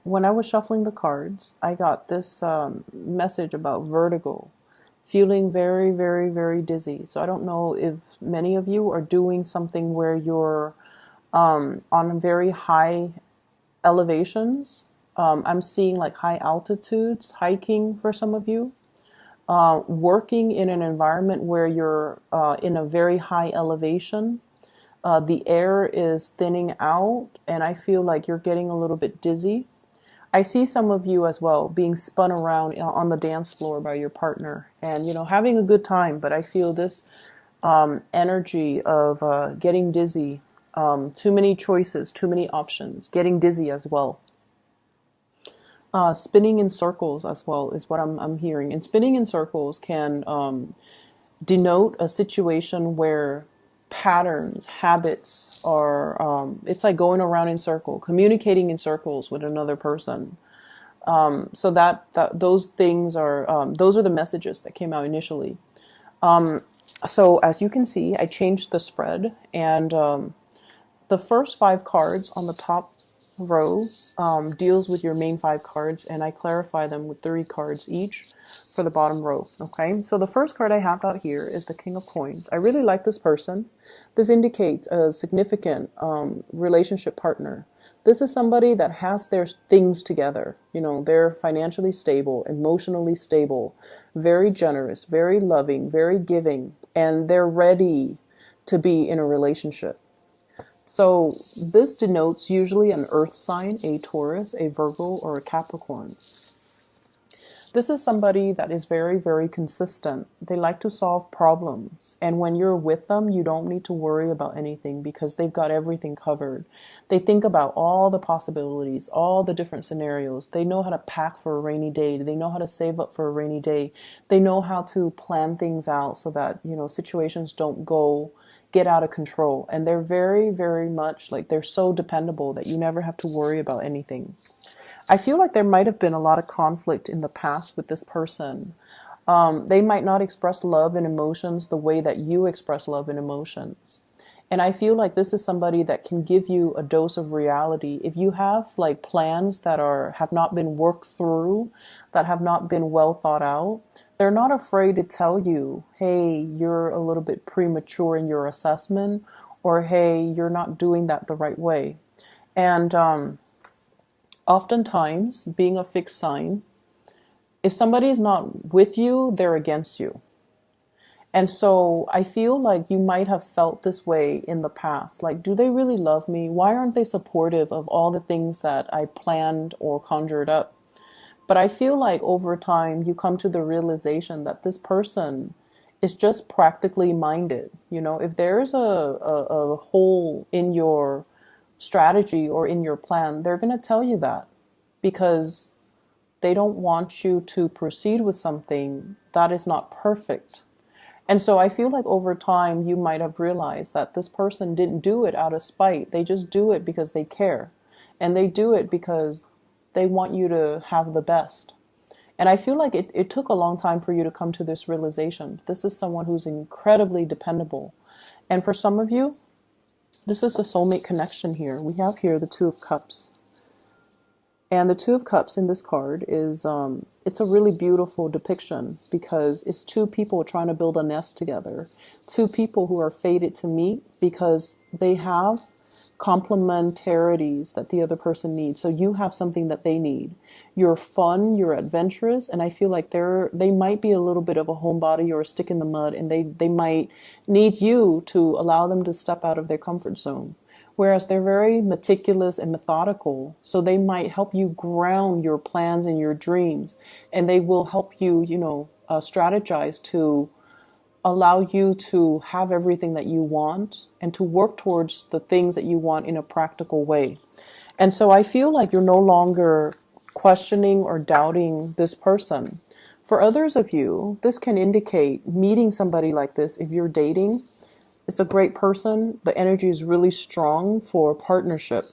When I was shuffling the cards, I got this message about vertigo, feeling very, very, very dizzy. So I don't know if many of you are doing something where you're on very high elevations. I'm seeing like high altitudes, hiking for some of you, working in an environment where you're in a very high elevation. The air is thinning out, and I feel like you're getting a little bit dizzy. I see some of you as well being spun around on the dance floor by your partner and, having a good time. But I feel this energy of getting dizzy, too many choices, too many options, getting dizzy as well. Spinning in circles as well is what I'm hearing. And spinning in circles can denote a situation where patterns, habits are, it's like going around in circle, communicating in circles with another person. So that those things are, those are the messages that came out initially. So as you can see, I changed the spread, and the first five cards on the top row deals with your main five cards, and I clarify them with three cards each for the bottom row. Okay, so the first card I have out here is the King of Coins. I really like this person. This indicates a significant relationship partner. This is somebody that has their things together. They're financially stable, emotionally stable, very generous, very loving, very giving, and they're ready to be in a relationship. So this denotes usually an earth sign, a Taurus, a Virgo, or a Capricorn. This is somebody that is very, very consistent. They like to solve problems. And when you're with them, you don't need to worry about anything because they've got everything covered. They think about all the possibilities, all the different scenarios. They know how to pack for a rainy day. They know how to save up for a rainy day. They know how to plan things out so that, situations don't get out of control. And they're very, very much like they're so dependable that you never have to worry about anything. I feel like there might have been a lot of conflict in the past with this person. They might not express love and emotions the way that you express love and emotions. And I feel like this is somebody that can give you a dose of reality. If you have like plans that have not been worked through, that have not been well thought out, they're not afraid to tell you, hey, you're a little bit premature in your assessment, or hey, you're not doing that the right way. And oftentimes, being a fixed sign, if somebody is not with you, they're against you. And so I feel like you might have felt this way in the past. Like, do they really love me? Why aren't they supportive of all the things that I planned or conjured up? But I feel like over time, you come to the realization that this person is just practically minded. If there's a hole in your strategy or in your plan, they're going to tell you that because they don't want you to proceed with something that is not perfect. And so I feel like over time you might have realized that this person didn't do it out of spite. They just do it because they care. And they do it because they want you to have the best. And I feel like it took a long time for you to come to this realization. This is someone who's incredibly dependable. And for some of you, this is a soulmate connection here. We have here the Two of Cups. And the Two of Cups in this card is, it's a really beautiful depiction because it's two people trying to build a nest together. Two people who are fated to meet because they have complementarities that the other person needs. So you have something that they need. You're fun, you're adventurous, and I feel like they might be a little bit of a homebody or a stick in the mud, and they might need you to allow them to step out of their comfort zone. Whereas they're very meticulous and methodical, so they might help you ground your plans and your dreams, and they will help you, strategize to allow you to have everything that you want and to work towards the things that you want in a practical way. And so I feel like you're no longer questioning or doubting this person. For others of you, this can indicate meeting somebody like this. If you're dating, it's a great person. The energy is really strong for partnership.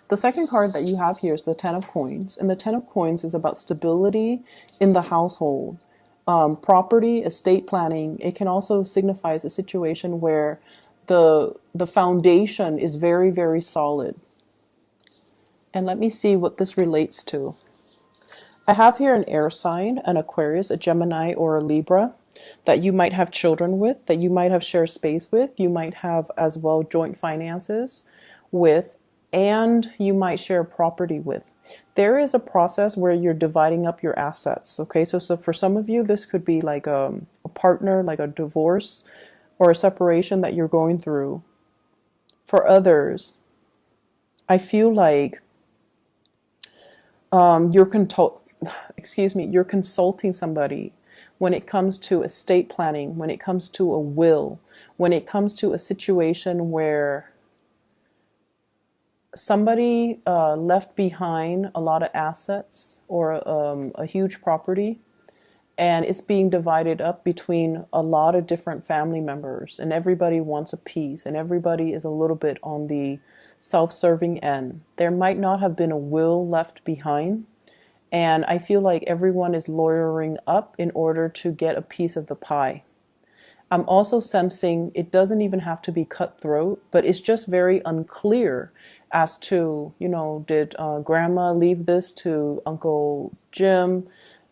The second card that you have here is the Ten of Coins. And the Ten of Coins is about stability in the household. Property, estate planning. It can also signify a situation where the foundation is very, very solid. And let me see what this relates to. I have here an air sign, an Aquarius, a Gemini, or a Libra that you might have children with, that you might have shared space with, you might have as well joint finances with, and you might share property with. There is a process where you're dividing up your assets. Okay, so for some of you, this could be like a partner, like a divorce or a separation that you're going through. For others, I feel like you're you're consulting somebody when it comes to estate planning, when it comes to a will, when it comes to a situation where somebody left behind a lot of assets or a huge property, and it's being divided up between a lot of different family members, and everybody wants a piece, and everybody is a little bit on the self-serving end. There might not have been a will left behind, and I feel like everyone is lawyering up in order to get a piece of the pie. I'm also sensing it doesn't even have to be cutthroat, but it's just very unclear as to, did grandma leave this to Uncle Jim?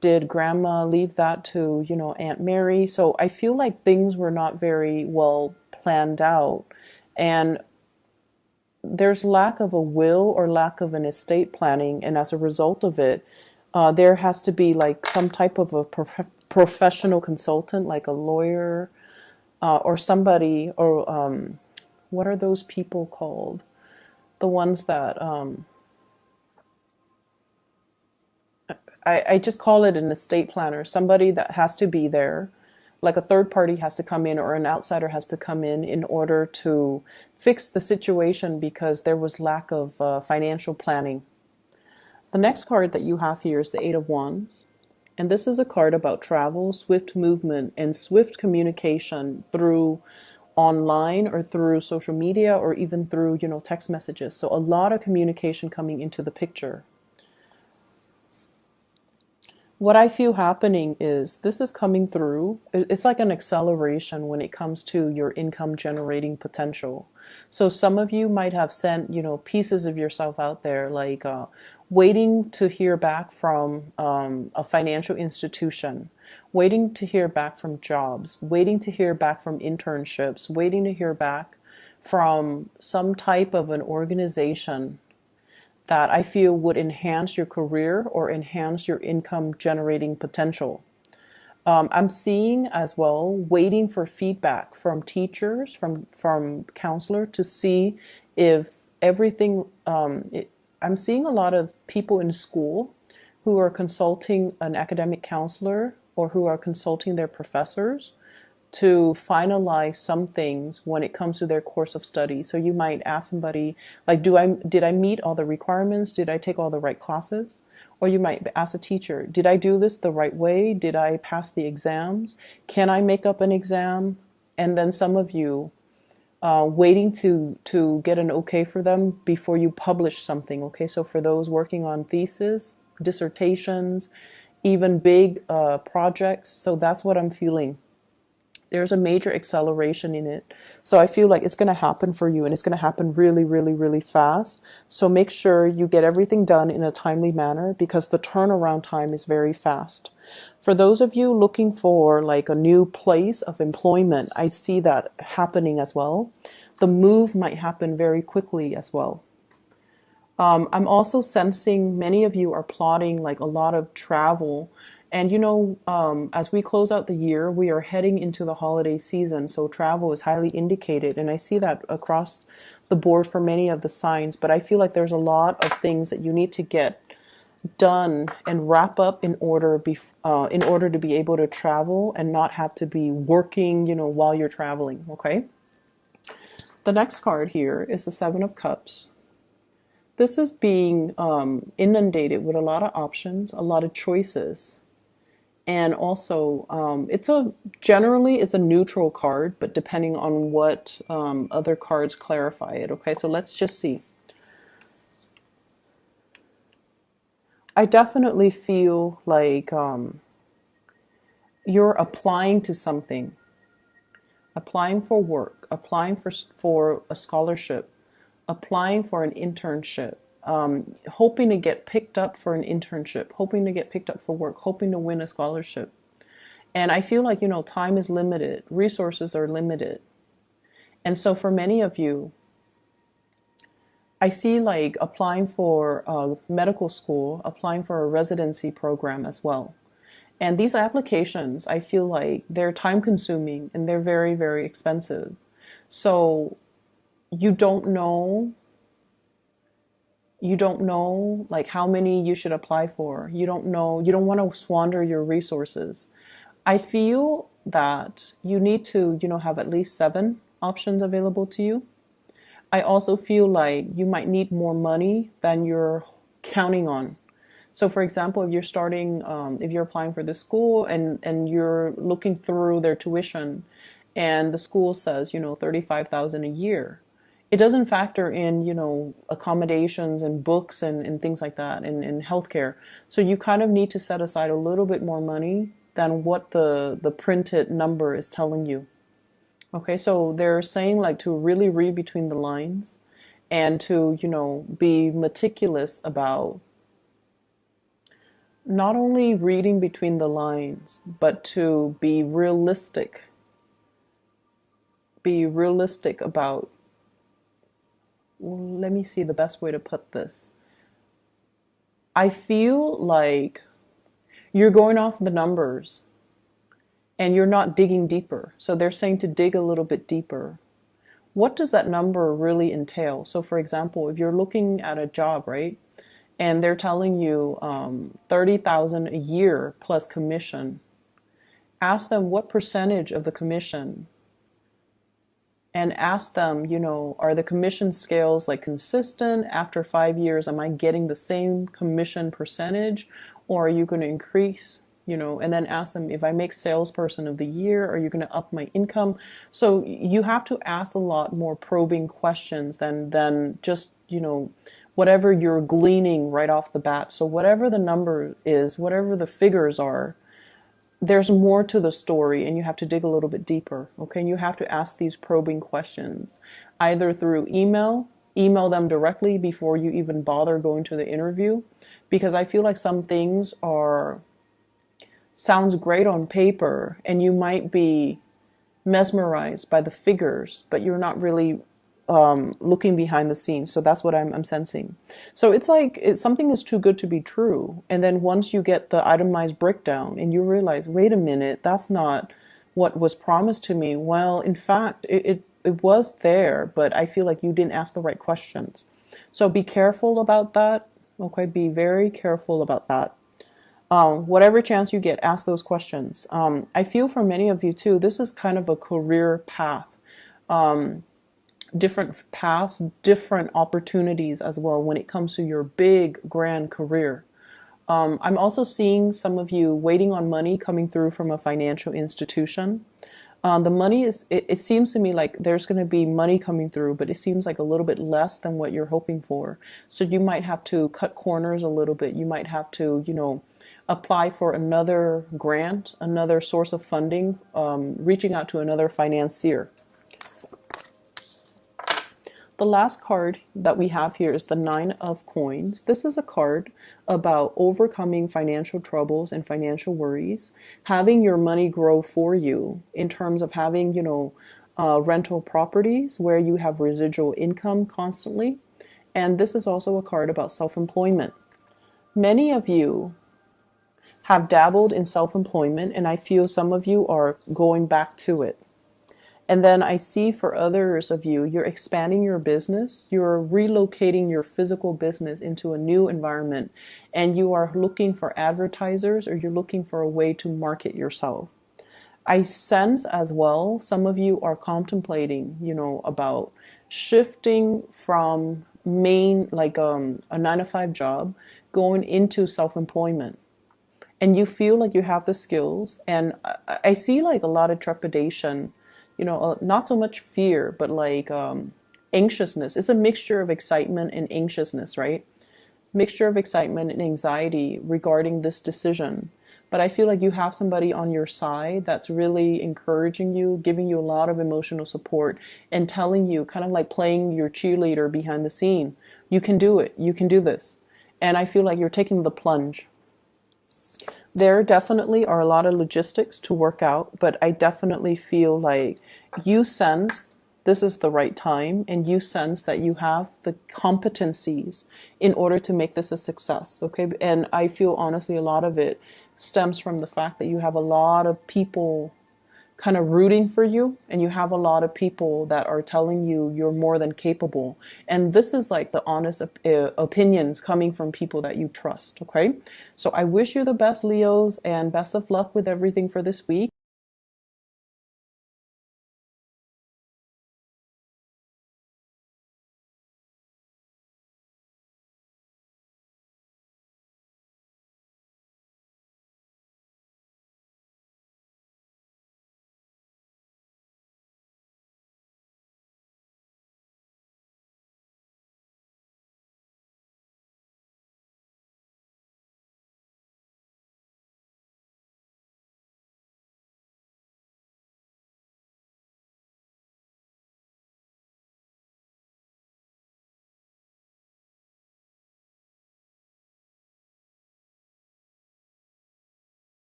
Did grandma leave that to, Aunt Mary? So I feel like things were not very well planned out. And there's lack of a will or lack of an estate planning. And as a result of it, there has to be like some type of a professional consultant, like a lawyer or somebody, or what are those people called? The ones that I just call it an estate planner, somebody that has to be there, like a third party has to come in or an outsider has to come in order to fix the situation because there was lack of financial planning. The next card that you have here is the Eight of Wands. And this is a card about travel, swift movement, and swift communication through online or through social media or even through, text messages. So a lot of communication coming into the picture. What I feel happening is this is coming through. It's like an acceleration when it comes to your income generating potential. So some of you might have sent, pieces of yourself out there, like waiting to hear back from a financial institution, waiting to hear back from jobs, waiting to hear back from internships, waiting to hear back from some type of an organization that I feel would enhance your career or enhance your income generating potential. I'm seeing as well waiting for feedback from teachers, from counselor to see if everything. I'm seeing a lot of people in school who are consulting an academic counselor or who are consulting their professors to finalize some things when it comes to their course of study. So you might ask somebody, like, did I meet all the requirements? Did I take all the right classes? Or you might ask a teacher, did I do this the right way? Did I pass the exams? Can I make up an exam? And then some of you waiting to get an okay for them before you publish something. Okay, so for those working on thesis, dissertations, even big projects, so that's what I'm feeling. There's a major acceleration in it. So I feel like it's going to happen for you, and it's going to happen really, really, really fast. So make sure you get everything done in a timely manner because the turnaround time is very fast. For those of you looking for like a new place of employment, I see that happening as well. The move might happen very quickly as well. I'm also sensing many of you are plotting like a lot of travel. And as we close out the year, we are heading into the holiday season. So travel is highly indicated. And I see that across the board for many of the signs. But I feel like there's a lot of things that you need to get done and wrap up in order to be able to travel and not have to be working, while you're traveling. Okay. The next card here is the Seven of Cups. This is being inundated with a lot of options, a lot of choices. And also, it's a neutral card, but depending on what other cards clarify it. Okay, so let's just see. I definitely feel like you're applying to something, applying for work, applying for a scholarship, applying for an internship. hoping to get picked up for an internship, hoping to get picked up for work, hoping to win a scholarship. And I feel like, time is limited, resources are limited. And so for many of you, I see like applying for medical school, applying for a residency program as well. And these applications, I feel like they're time consuming and they're very, very expensive. So you don't know, like how many you should apply for. You don't know, you don't want to squander your resources. I feel that you need to, have at least 7 options available to you. I also feel like you might need more money than you're counting on. So for example, if you're applying for the school and you're looking through their tuition and the school says, 35,000 a year, it doesn't factor in, accommodations and books and things like that and healthcare. So you kind of need to set aside a little bit more money than what the printed number is telling you. Okay, so they're saying like to really read between the lines and to, be meticulous about not only reading between the lines, but to be realistic. Be realistic about, well, let me see the best way to put this. I feel like you're going off the numbers and you're not digging deeper. So they're saying to dig a little bit deeper. What does that number really entail? So for example, if you're looking at a job, right? And they're telling you 30,000 a year plus commission. Ask them what percentage of the commission, and ask them, are the commission scales like consistent? After 5 years, am I getting the same commission percentage, or are you going to increase? And then ask them, if I make salesperson of the year, are you going to up my income? So you have to ask a lot more probing questions than just, whatever you're gleaning right off the bat. So whatever the number is, whatever the figures are, there's more to the story and you have to dig a little bit deeper. Okay. And you have to ask these probing questions either through email them directly before you even bother going to the interview, because I feel like some things sounds great on paper and you might be mesmerized by the figures, but you're not really looking behind the scenes. So that's what I'm sensing. So it's like something is too good to be true. And then once you get the itemized breakdown and you realize, wait a minute, that's not what was promised to me. Well, in fact, it was there, but I feel like you didn't ask the right questions. So be careful about that. Okay, be very careful about that. Whatever chance you get, ask those questions. I feel for many of you too, this is kind of a career path. Different paths, different opportunities as well when it comes to your big, grand career. I'm also seeing some of you waiting on money coming through from a financial institution. The money it seems to me like there's going to be money coming through, but it seems like a little bit less than what you're hoping for. So you might have to cut corners a little bit. You might have to, apply for another grant, another source of funding, reaching out to another financier. The last card that we have here is the 9 of Coins. This is a card about overcoming financial troubles and financial worries, having your money grow for you in terms of having, rental properties where you have residual income constantly. And this is also a card about self-employment. Many of you have dabbled in self-employment, and I feel some of you are going back to it. And then I see for others of you, you're expanding your business, you're relocating your physical business into a new environment, and you are looking for advertisers or you're looking for a way to market yourself. I sense as well, some of you are contemplating, about shifting from a 9-to-5 job, going into self-employment. And you feel like you have the skills, and I see like a lot of trepidation, not so much fear, but like anxiousness. It's a mixture of excitement and anxiousness, right? Mixture of excitement and anxiety regarding this decision. But I feel like you have somebody on your side that's really encouraging you, giving you a lot of emotional support, and telling you, kind of like playing your cheerleader behind the scene. You can do it. You can do this. And I feel like you're taking the plunge. There definitely are a lot of logistics to work out, but I definitely feel like you sense this is the right time, and you sense that you have the competencies in order to make this a success. Okay. And I feel honestly a lot of it stems from the fact that you have a lot of people kind of rooting for you, and you have a lot of people that are telling you you're more than capable. And this is like the honest opinions coming from people that you trust. Okay. So I wish you the best, Leos, and best of luck with everything for this week.